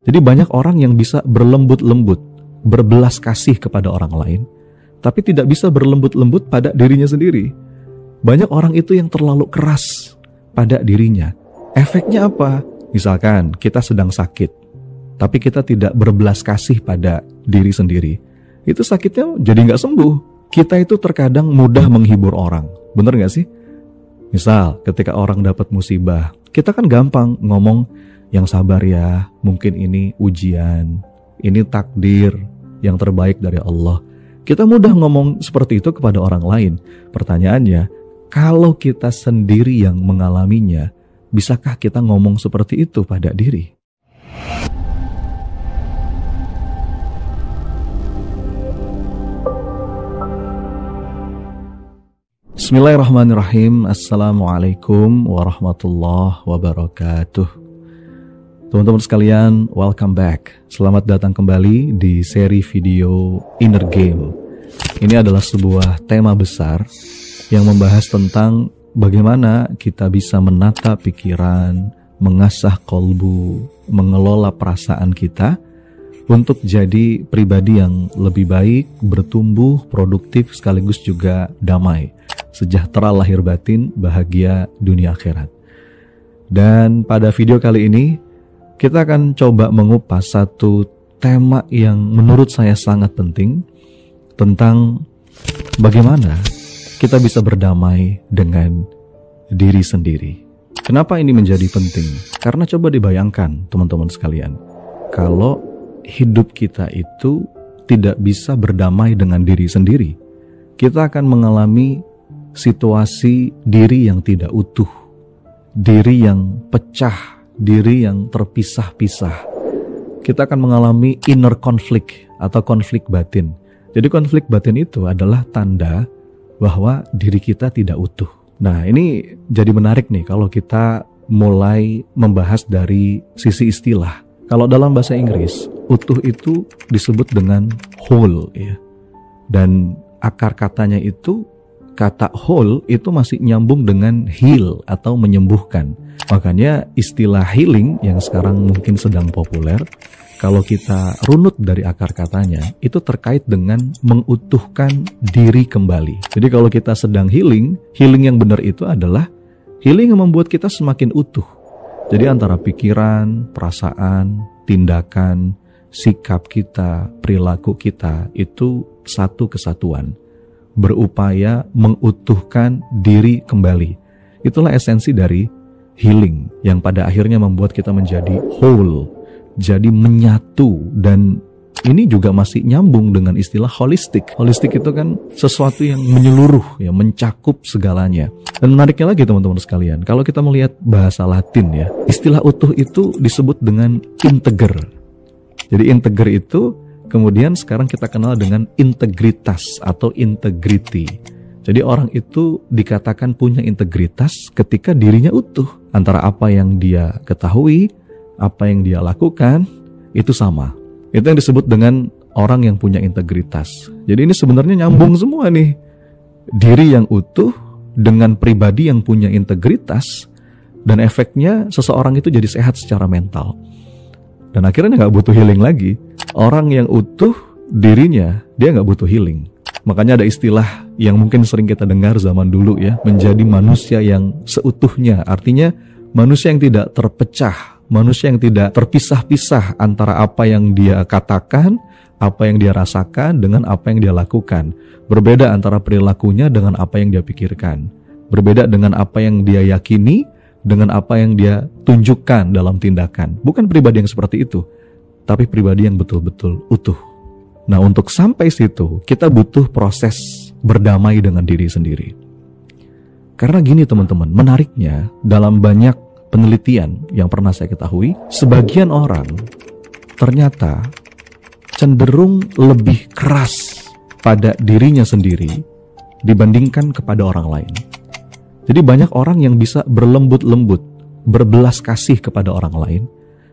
Jadi banyak orang yang bisa berlembut-lembut, berbelas kasih kepada orang lain, tapi tidak bisa berlembut-lembut pada dirinya sendiri. Banyak orang itu yang terlalu keras pada dirinya. Efeknya apa? Misalkan kita sedang sakit, tapi kita tidak berbelas kasih pada diri sendiri. Itu sakitnya jadi nggak sembuh. Kita itu terkadang mudah menghibur orang. Bener nggak sih? Misal ketika orang dapat musibah, kita kan gampang ngomong, yang sabar ya, mungkin ini ujian, ini takdir yang terbaik dari Allah. Kita mudah ngomong seperti itu kepada orang lain. Pertanyaannya, kalau kita sendiri yang mengalaminya, bisakah kita ngomong seperti itu pada diri? Bismillahirrahmanirrahim. Assalamualaikum warahmatullahi wabarakatuh. Teman-teman sekalian, welcome back. Selamat datang kembali di seri video Inner Game. Ini adalah sebuah tema besar yang membahas tentang bagaimana kita bisa menata pikiran, mengasah kolbu, mengelola perasaan kita untuk jadi pribadi yang lebih baik, bertumbuh, produktif, sekaligus juga damai, sejahtera lahir batin, bahagia dunia akhirat. Dan pada video kali ini kita akan coba mengupas satu tema yang menurut saya sangat penting, tentang bagaimana kita bisa berdamai dengan diri sendiri. Kenapa ini menjadi penting? Karena coba dibayangkan teman-teman sekalian, kalau hidup kita itu tidak bisa berdamai dengan diri sendiri, kita akan mengalami situasi diri yang tidak utuh, diri yang pecah, diri yang terpisah-pisah. Kita akan mengalami inner conflict atau konflik batin. Jadi konflik batin itu adalah tanda bahwa diri kita tidak utuh. Nah, ini jadi menarik nih kalau kita mulai membahas dari sisi istilah. Kalau dalam bahasa Inggris, utuh itu disebut dengan whole ya. Dan akar katanya itu, kata whole itu masih nyambung dengan heal atau menyembuhkan. Makanya istilah healing yang sekarang mungkin sedang populer, kalau kita runut dari akar katanya, itu terkait dengan mengutuhkan diri kembali. Jadi kalau kita sedang healing yang benar itu adalah healing yang membuat kita semakin utuh. Jadi antara pikiran, perasaan, tindakan, sikap kita, perilaku kita, itu satu kesatuan. Berupaya mengutuhkan diri kembali. Itulah esensi dari healing yang pada akhirnya membuat kita menjadi whole, jadi menyatu. Dan ini juga masih nyambung dengan istilah holistik. Holistik itu kan sesuatu yang menyeluruh, ya, mencakup segalanya. Dan menariknya lagi teman-teman sekalian, kalau kita melihat bahasa Latin ya, istilah utuh itu disebut dengan integer. Jadi integer itu kemudian sekarang kita kenal dengan integritas atau integrity. Jadi orang itu dikatakan punya integritas ketika dirinya utuh. Antara apa yang dia ketahui, apa yang dia lakukan, itu sama. Itu yang disebut dengan orang yang punya integritas. Jadi ini sebenarnya nyambung semua nih. Diri yang utuh dengan pribadi yang punya integritas, dan efeknya seseorang itu jadi sehat secara mental. Dan akhirnya nggak butuh healing lagi. Orang yang utuh dirinya, dia nggak butuh healing. Makanya ada istilah yang mungkin sering kita dengar zaman dulu ya, menjadi manusia yang seutuhnya. Artinya manusia yang tidak terpecah, manusia yang tidak terpisah-pisah antara apa yang dia katakan, apa yang dia rasakan dengan apa yang dia lakukan. Berbeda antara perilakunya dengan apa yang dia pikirkan. Berbeda dengan apa yang dia yakini dengan apa yang dia tunjukkan dalam tindakan. Bukan pribadi yang seperti itu, tapi pribadi yang betul-betul utuh. Nah, untuk sampai situ, kita butuh proses berdamai dengan diri sendiri. Karena gini teman-teman, menariknya dalam banyak penelitian yang pernah saya ketahui, sebagian orang ternyata cenderung lebih keras pada dirinya sendiri dibandingkan kepada orang lain. Jadi banyak orang yang bisa berlembut-lembut, berbelas kasih kepada orang lain,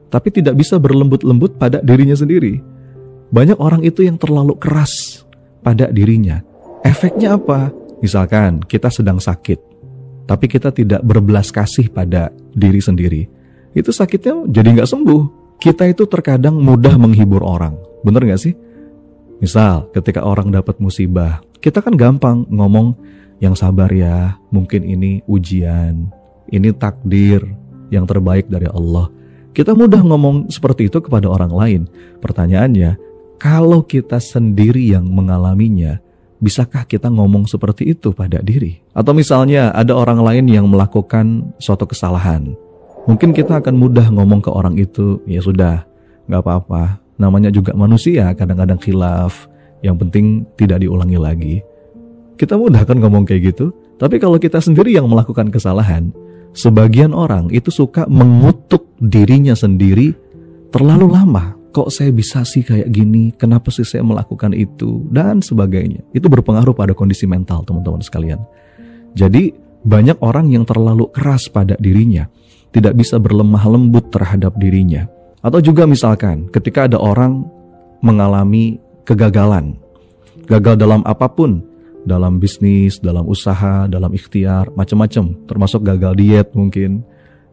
tapi tidak bisa berlembut-lembut pada dirinya sendiri. Banyak orang itu yang terlalu keras pada dirinya. Efeknya apa? Misalkan kita sedang sakit, tapi kita tidak berbelas kasih pada diri sendiri. Itu sakitnya jadi nggak sembuh. Kita itu terkadang mudah menghibur orang. Bener gak sih? Misal ketika orang dapat musibah, kita kan gampang ngomong, yang sabar ya, mungkin ini ujian, ini takdir yang terbaik dari Allah. Kita mudah ngomong seperti itu kepada orang lain. Pertanyaannya, kalau kita sendiri yang mengalaminya, bisakah kita ngomong seperti itu pada diri? Atau misalnya ada orang lain yang melakukan suatu kesalahan. Mungkin kita akan mudah ngomong ke orang itu, ya sudah, gak apa-apa. Namanya juga manusia, kadang-kadang khilaf. Yang penting tidak diulangi lagi. Kita mudah kan ngomong kayak gitu. Tapi kalau kita sendiri yang melakukan kesalahan, sebagian orang itu suka mengutuk dirinya sendiri terlalu lama. Kok saya bisa sih kayak gini? Kenapa sih saya melakukan itu? Dan sebagainya. Itu berpengaruh pada kondisi mental teman-teman sekalian. Jadi banyak orang yang terlalu keras pada dirinya, tidak bisa berlemah lembut terhadap dirinya. Atau juga misalkan ketika ada orang mengalami kegagalan, gagal dalam apapun, dalam bisnis, dalam usaha, dalam ikhtiar, macam-macam, termasuk gagal diet mungkin,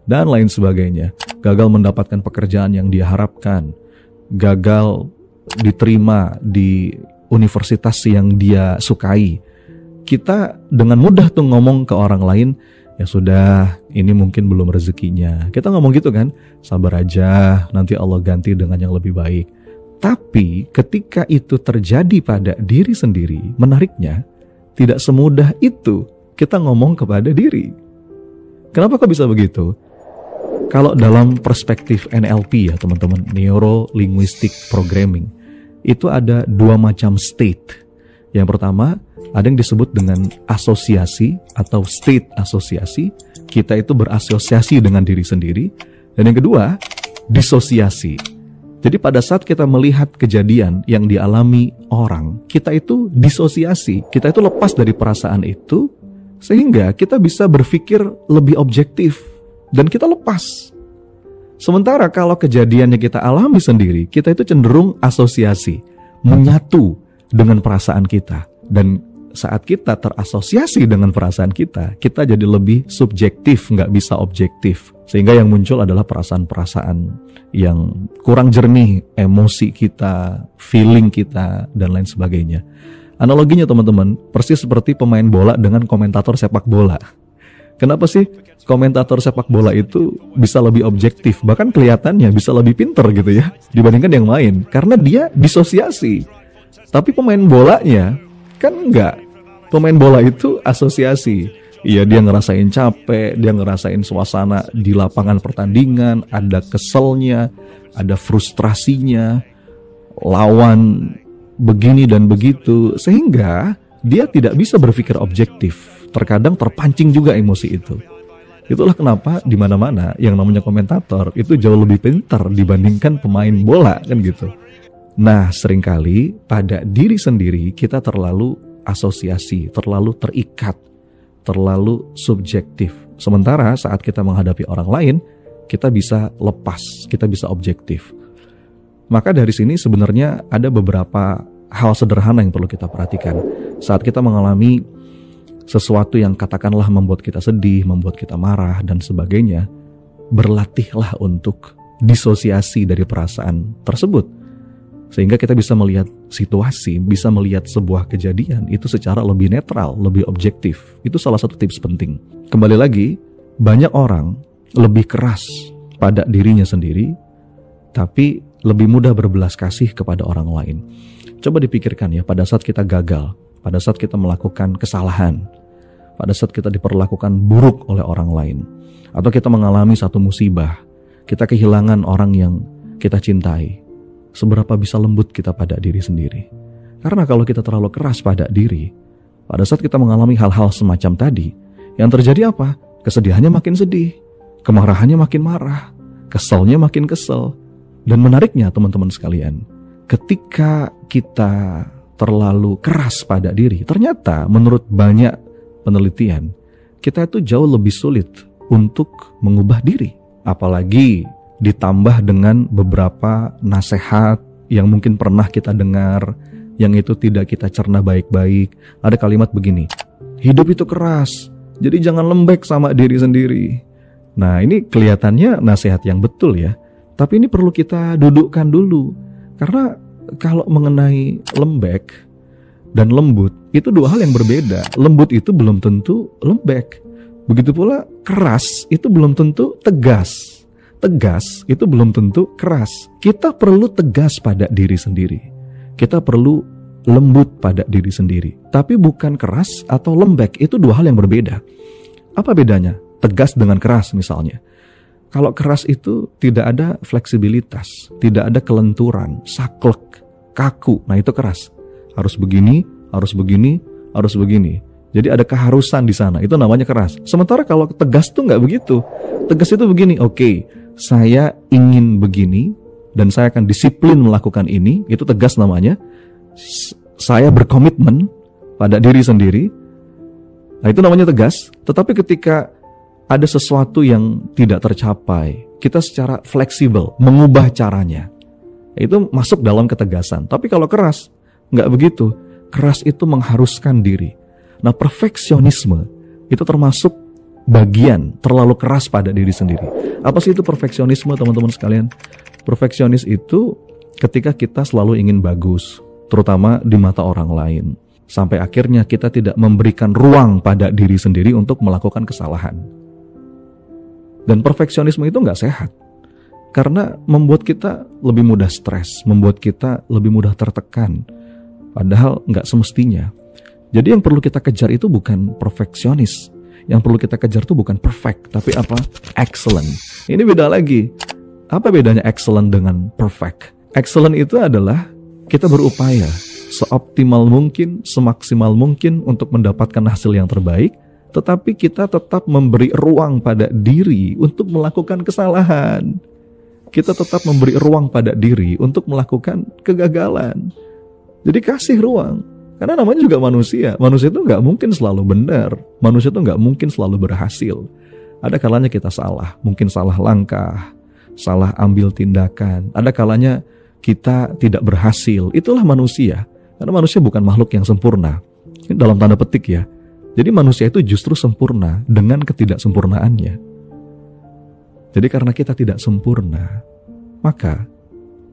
dan lain sebagainya. Gagal mendapatkan pekerjaan yang dia harapkan, gagal diterima di universitas yang dia sukai. Kita dengan mudah tuh ngomong ke orang lain, ya sudah, ini mungkin belum rezekinya. Kita ngomong gitu kan, sabar aja, nanti Allah ganti dengan yang lebih baik. Tapi ketika itu terjadi pada diri sendiri, menariknya, tidak semudah itu kita ngomong kepada diri. Kenapa kok bisa begitu? Kalau dalam perspektif NLP ya teman-teman, Neuro Linguistic Programming, itu ada dua macam state. Yang pertama, ada yang disebut dengan asosiasi atau state asosiasi. Kita itu berasosiasi dengan diri sendiri. Dan yang kedua, disosiasi. Jadi pada saat kita melihat kejadian yang dialami orang, kita itu disosiasi, kita itu lepas dari perasaan itu, sehingga kita bisa berpikir lebih objektif, dan kita lepas. Sementara kalau kejadiannya kita alami sendiri, kita itu cenderung asosiasi, menyatu dengan perasaan kita. Dan saat kita terasosiasi dengan perasaan kita jadi lebih subjektif, nggak bisa objektif. Sehingga yang muncul adalah perasaan-perasaan yang kurang jernih, emosi kita, feeling kita, dan lain sebagainya. Analoginya teman-teman, persis seperti pemain bola dengan komentator sepak bola. Kenapa sih komentator sepak bola itu bisa lebih objektif, bahkan kelihatannya bisa lebih pinter gitu ya, dibandingkan yang main? Karena dia disosiasi. Tapi pemain bolanya kan enggak. Pemain bola itu asosiasi. Iya, dia ngerasain capek, dia ngerasain suasana di lapangan pertandingan, ada keselnya, ada frustrasinya, lawan begini dan begitu, sehingga dia tidak bisa berpikir objektif. Terkadang terpancing juga emosi itu. Itulah kenapa di mana-mana yang namanya komentator itu jauh lebih pintar dibandingkan pemain bola kan gitu. Nah, seringkali pada diri sendiri kita terlalu asosiasi, terlalu terikat, terlalu subjektif. Sementara saat kita menghadapi orang lain, kita bisa lepas, kita bisa objektif. Maka dari sini sebenarnya ada beberapa hal sederhana yang perlu kita perhatikan. Saat kita mengalami sesuatu yang katakanlah membuat kita sedih, membuat kita marah, dan sebagainya, berlatihlah untuk disosiasi dari perasaan tersebut. Sehingga kita bisa melihat situasi, bisa melihat sebuah kejadian itu secara lebih netral, lebih objektif. Itu salah satu tips penting. Kembali lagi, banyak orang lebih keras pada dirinya sendiri, tapi lebih mudah berbelas kasih kepada orang lain. Coba dipikirkan ya, pada saat kita gagal, pada saat kita melakukan kesalahan, pada saat kita diperlakukan buruk oleh orang lain, atau kita mengalami satu musibah, kita kehilangan orang yang kita cintai, seberapa bisa lembut kita pada diri sendiri. Karena kalau kita terlalu keras pada diri, pada saat kita mengalami hal-hal semacam tadi, yang terjadi apa? Kesedihannya makin sedih, kemarahannya makin marah, keselnya makin kesel. Dan menariknya teman-teman sekalian, ketika kita terlalu keras pada diri, ternyata menurut banyak penelitian, kita itu jauh lebih sulit untuk mengubah diri. Apalagi ditambah dengan beberapa nasihat yang mungkin pernah kita dengar, yang itu tidak kita cerna baik-baik. Ada kalimat begini, hidup itu keras, jadi jangan lembek sama diri sendiri. Nah, ini kelihatannya nasihat yang betul ya. Tapi ini perlu kita dudukkan dulu. Karena kalau mengenai lembek dan lembut, itu dua hal yang berbeda. Lembut itu belum tentu lembek. Begitu pula keras itu belum tentu tegas. Tegas itu belum tentu keras. Kita perlu tegas pada diri sendiri. Kita perlu lembut pada diri sendiri. Tapi bukan keras atau lembek, itu dua hal yang berbeda. Apa bedanya? Tegas dengan keras misalnya. Kalau keras itu tidak ada fleksibilitas, tidak ada kelenturan, saklek, kaku. Nah itu keras. Harus begini, harus begini, harus begini. Jadi ada keharusan di sana, itu namanya keras. Sementara kalau tegas tuh nggak begitu. Tegas itu begini, oke, saya ingin begini dan saya akan disiplin melakukan ini, itu tegas namanya. Saya berkomitmen pada diri sendiri, nah itu namanya tegas. Tetapi ketika ada sesuatu yang tidak tercapai, kita secara fleksibel mengubah caranya, itu masuk dalam ketegasan. Tapi kalau keras, nggak begitu. Keras itu mengharuskan diri. Nah, perfeksionisme itu termasuk bagian terlalu keras pada diri sendiri. Apa sih itu perfeksionisme, teman-teman sekalian? Perfeksionis itu ketika kita selalu ingin bagus, terutama di mata orang lain. Sampai akhirnya kita tidak memberikan ruang pada diri sendiri untuk melakukan kesalahan. Dan perfeksionisme itu nggak sehat. Karena membuat kita lebih mudah stres, membuat kita lebih mudah tertekan. Padahal nggak semestinya. Jadi yang perlu kita kejar itu bukan perfeksionis. Yang perlu kita kejar itu bukan perfect, tapi apa? Excellent. Ini beda lagi. Apa bedanya excellent dengan perfect? Excellent itu adalah kita berupaya seoptimal mungkin, semaksimal mungkin untuk mendapatkan hasil yang terbaik, tetapi kita tetap memberi ruang pada diri untuk melakukan kesalahan. Kita tetap memberi ruang pada diri untuk melakukan kegagalan. Jadi kasih ruang. Karena namanya juga manusia. Manusia itu nggak mungkin selalu benar. Manusia itu nggak mungkin selalu berhasil. Ada kalanya kita salah. Mungkin salah langkah, salah ambil tindakan. Ada kalanya kita tidak berhasil. Itulah manusia. Karena manusia bukan makhluk yang sempurna. Ini dalam tanda petik ya. Jadi manusia itu justru sempurna dengan ketidaksempurnaannya. Jadi karena kita tidak sempurna, maka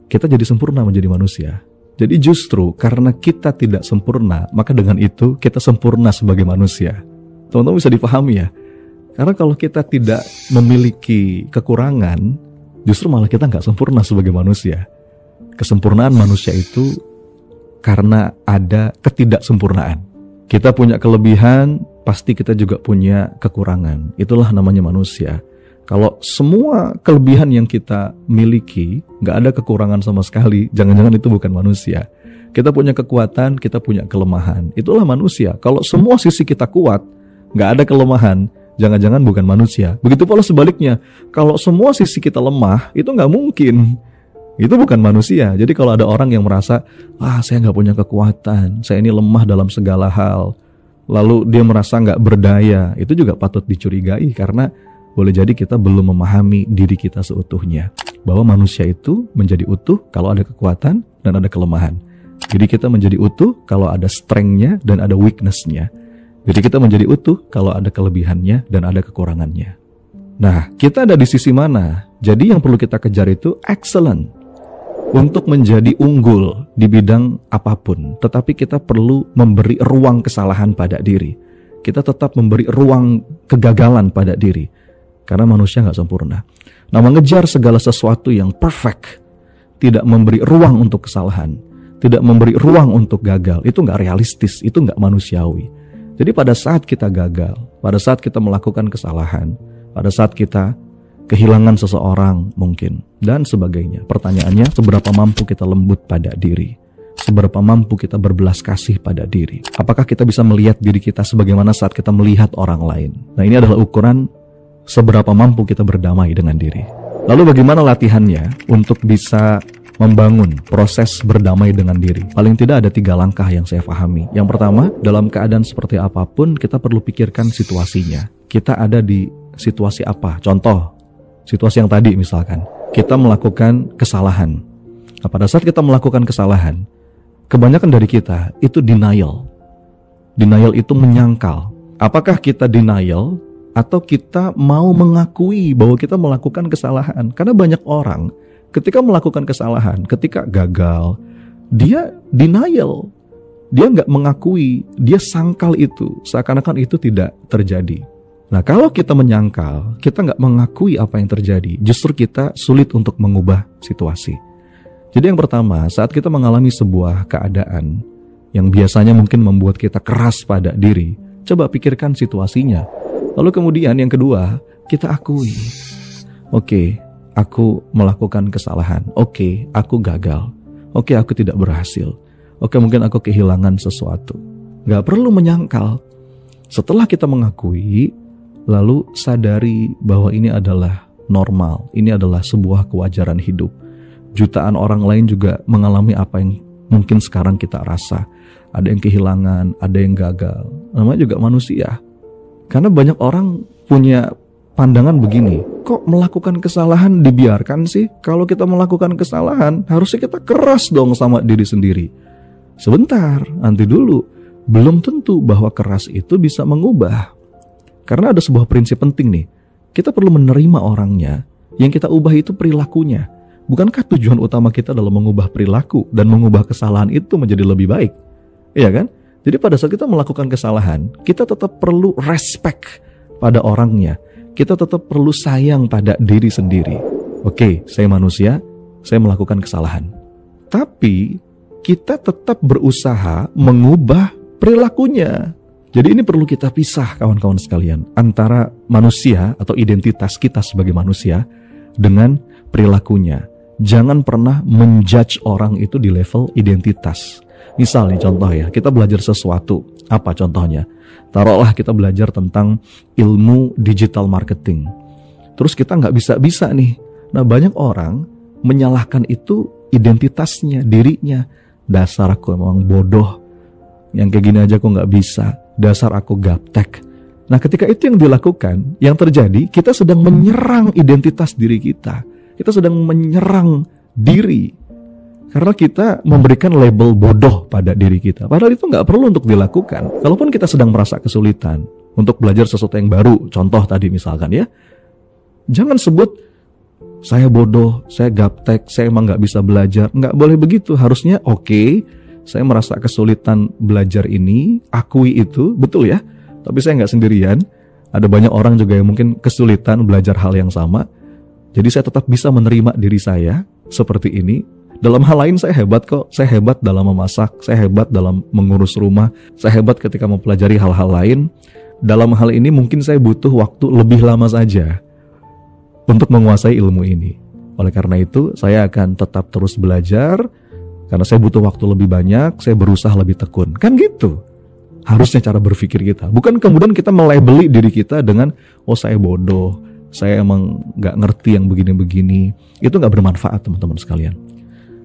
kita jadi sempurna menjadi manusia. Jadi justru karena kita tidak sempurna, maka dengan itu kita sempurna sebagai manusia. Teman-teman bisa dipahami ya. Karena kalau kita tidak memiliki kekurangan, justru malah kita nggak sempurna sebagai manusia. Kesempurnaan manusia itu karena ada ketidaksempurnaan. Kita punya kelebihan, pasti kita juga punya kekurangan. Itulah namanya manusia. Kalau semua kelebihan yang kita miliki, nggak ada kekurangan sama sekali, jangan-jangan itu bukan manusia. Kita punya kekuatan, kita punya kelemahan. Itulah manusia. Kalau semua sisi kita kuat, nggak ada kelemahan, jangan-jangan bukan manusia. Begitu pula sebaliknya, kalau semua sisi kita lemah, itu nggak mungkin. Itu bukan manusia. Jadi kalau ada orang yang merasa, saya nggak punya kekuatan, saya ini lemah dalam segala hal, lalu dia merasa nggak berdaya, itu juga patut dicurigai karena boleh jadi kita belum memahami diri kita seutuhnya. Bahwa manusia itu menjadi utuh kalau ada kekuatan dan ada kelemahan. Jadi kita menjadi utuh kalau ada strength-nya dan ada weakness-nya. Jadi kita menjadi utuh kalau ada kelebihannya dan ada kekurangannya. Nah, kita ada di sisi mana? Jadi yang perlu kita kejar itu excellent. Untuk menjadi unggul di bidang apapun. Tetapi kita perlu memberi ruang kesalahan pada diri. Kita tetap memberi ruang kegagalan pada diri. Karena manusia nggak sempurna. Nah, mengejar segala sesuatu yang perfect, tidak memberi ruang untuk kesalahan, tidak memberi ruang untuk gagal, itu nggak realistis, itu nggak manusiawi. Jadi pada saat kita gagal, pada saat kita melakukan kesalahan, pada saat kita kehilangan seseorang mungkin, dan sebagainya. Pertanyaannya, seberapa mampu kita lembut pada diri? Seberapa mampu kita berbelas kasih pada diri? Apakah kita bisa melihat diri kita sebagaimana saat kita melihat orang lain? Nah, ini adalah ukuran seberapa mampu kita berdamai dengan diri. Lalu bagaimana latihannya untuk bisa membangun proses berdamai dengan diri? Paling tidak ada 3 langkah yang saya pahami. Yang pertama, dalam keadaan seperti apapun kita perlu pikirkan situasinya. Kita ada di situasi apa? Contoh, situasi yang tadi misalkan, kita melakukan kesalahan. Nah, pada saat kita melakukan kesalahan, kebanyakan dari kita itu denial. Denial itu menyangkal. Apakah kita denial atau kita mau mengakui bahwa kita melakukan kesalahan? Karena banyak orang ketika melakukan kesalahan, ketika gagal, dia denial. Dia nggak mengakui, dia sangkal itu, seakan-akan itu tidak terjadi. Nah, kalau kita menyangkal, kita nggak mengakui apa yang terjadi, justru kita sulit untuk mengubah situasi. Jadi yang pertama, saat kita mengalami sebuah keadaan yang biasanya mungkin membuat kita keras pada diri, coba pikirkan situasinya. Lalu kemudian yang kedua, kita akui. Oke, aku melakukan kesalahan. Oke, aku gagal. Oke, aku tidak berhasil. Oke, mungkin aku kehilangan sesuatu. Gak perlu menyangkal. Setelah kita mengakui, lalu sadari bahwa ini adalah normal. Ini adalah sebuah kewajaran hidup. Jutaan orang lain juga mengalami apa yang mungkin sekarang kita rasa. Ada yang kehilangan, ada yang gagal. Namanya juga manusia. Karena banyak orang punya pandangan begini, kok melakukan kesalahan dibiarkan sih? Kalau kita melakukan kesalahan, harusnya kita keras dong sama diri sendiri. Sebentar, nanti dulu. Belum tentu bahwa keras itu bisa mengubah. Karena ada sebuah prinsip penting nih. Kita perlu menerima orangnya. Yang kita ubah itu perilakunya. Bukankah tujuan utama kita dalam mengubah perilaku dan mengubah kesalahan itu menjadi lebih baik? Iya kan? Jadi pada saat kita melakukan kesalahan, kita tetap perlu respect pada orangnya. Kita tetap perlu sayang pada diri sendiri. Oke, saya manusia, saya melakukan kesalahan. Tapi kita tetap berusaha mengubah perilakunya. Jadi ini perlu kita pisah, kawan-kawan sekalian, antara manusia atau identitas kita sebagai manusia dengan perilakunya. Jangan pernah menjudge orang itu di level identitas. Misalnya contoh ya, kita belajar sesuatu. Apa contohnya? Taruhlah kita belajar tentang ilmu digital marketing. Terus kita nggak bisa nih. Nah, banyak orang menyalahkan itu identitasnya, dirinya. Dasar aku emang bodoh. Yang kayak gini aja aku nggak bisa. Dasar aku gaptek. Nah, ketika itu yang dilakukan, yang terjadi, kita sedang menyerang identitas diri kita. Kita sedang menyerang diri. Karena kita memberikan label bodoh pada diri kita. Padahal itu nggak perlu untuk dilakukan. Kalaupun kita sedang merasa kesulitan untuk belajar sesuatu yang baru, contoh tadi misalkan ya, jangan sebut saya bodoh, saya gaptek, saya emang nggak bisa belajar. Nggak boleh begitu. Harusnya oke, saya merasa kesulitan belajar ini, akui itu, betul ya. Tapi saya nggak sendirian. Ada banyak orang juga yang mungkin kesulitan belajar hal yang sama. Jadi saya tetap bisa menerima diri saya seperti ini. Dalam hal lain saya hebat kok, saya hebat dalam memasak, saya hebat dalam mengurus rumah, saya hebat ketika mempelajari hal-hal lain. Dalam hal ini mungkin saya butuh waktu lebih lama saja untuk menguasai ilmu ini. Oleh karena itu saya akan tetap terus belajar, karena saya butuh waktu lebih banyak, saya berusaha lebih tekun. Kan gitu harusnya cara berpikir kita. Bukan kemudian kita melabeli diri kita dengan, oh saya bodoh, saya emang gak ngerti yang begini-begini. Itu gak bermanfaat teman-teman sekalian.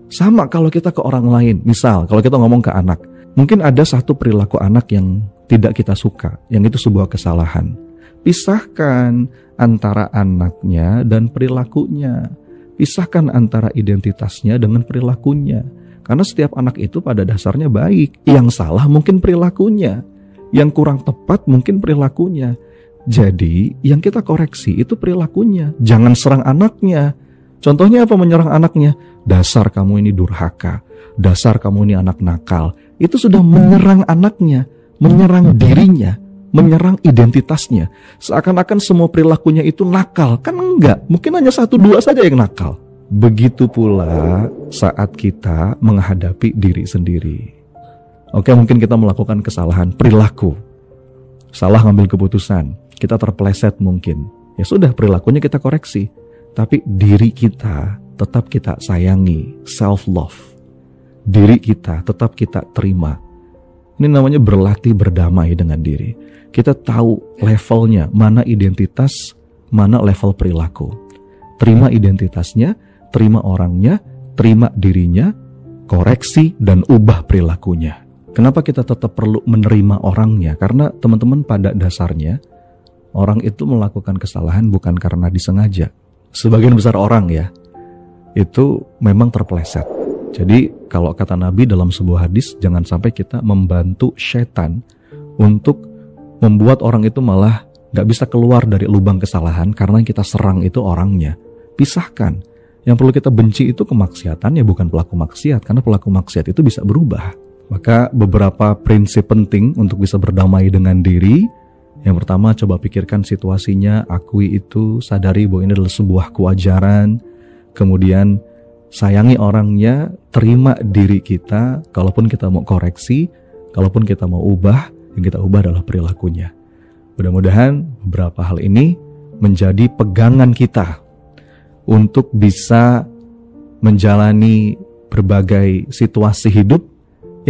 Sama kalau kita ke orang lain. Misal kalau kita ngomong ke anak, mungkin ada satu perilaku anak yang tidak kita suka, yang itu sebuah kesalahan. Pisahkan antara anaknya dan perilakunya. Pisahkan antara identitasnya dengan perilakunya. Karena setiap anak itu pada dasarnya baik. Yang salah mungkin perilakunya. Yang kurang tepat mungkin perilakunya. Jadi yang kita koreksi itu perilakunya. Jangan serang anaknya. Contohnya apa menyerang anaknya? Dasar kamu ini durhaka. Dasar kamu ini anak nakal. Itu sudah menyerang anaknya. Menyerang dirinya. Menyerang identitasnya. Seakan-akan semua perilakunya itu nakal. Kan enggak. Mungkin hanya 1-2 saja yang nakal. Begitu pula saat kita menghadapi diri sendiri. Oke, mungkin kita melakukan kesalahan perilaku. Salah ngambil keputusan. Kita terpeleset mungkin. Ya sudah, perilakunya kita koreksi. Tapi diri kita tetap kita sayangi. Self-love. Diri kita tetap kita terima. Ini namanya berlatih berdamai dengan diri. Kita tahu levelnya, mana identitas, mana level perilaku. Terima identitasnya, terima orangnya, terima dirinya, koreksi dan ubah perilakunya. Kenapa kita tetap perlu menerima orangnya? Karena teman-teman pada dasarnya, orang itu melakukan kesalahan bukan karena disengaja. Sebagian besar orang ya, itu memang terpeleset. Jadi kalau kata Nabi dalam sebuah hadis, jangan sampai kita membantu setan untuk membuat orang itu malah gak bisa keluar dari lubang kesalahan karena yang kita serang itu orangnya. Pisahkan. Yang perlu kita benci itu kemaksiatan, ya bukan pelaku maksiat, karena pelaku maksiat itu bisa berubah. Maka beberapa prinsip penting untuk bisa berdamai dengan diri. Yang pertama, coba pikirkan situasinya, akui itu, sadari bahwa ini adalah sebuah kewajaran. Kemudian sayangi orangnya, terima diri kita. Kalaupun kita mau koreksi, kalaupun kita mau ubah, yang kita ubah adalah perilakunya. Mudah-mudahan beberapa hal ini menjadi pegangan kita untuk bisa menjalani berbagai situasi hidup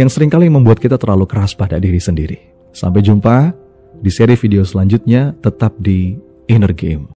yang seringkali membuat kita terlalu keras pada diri sendiri. Sampai jumpa di seri video selanjutnya, tetap di Inner Game.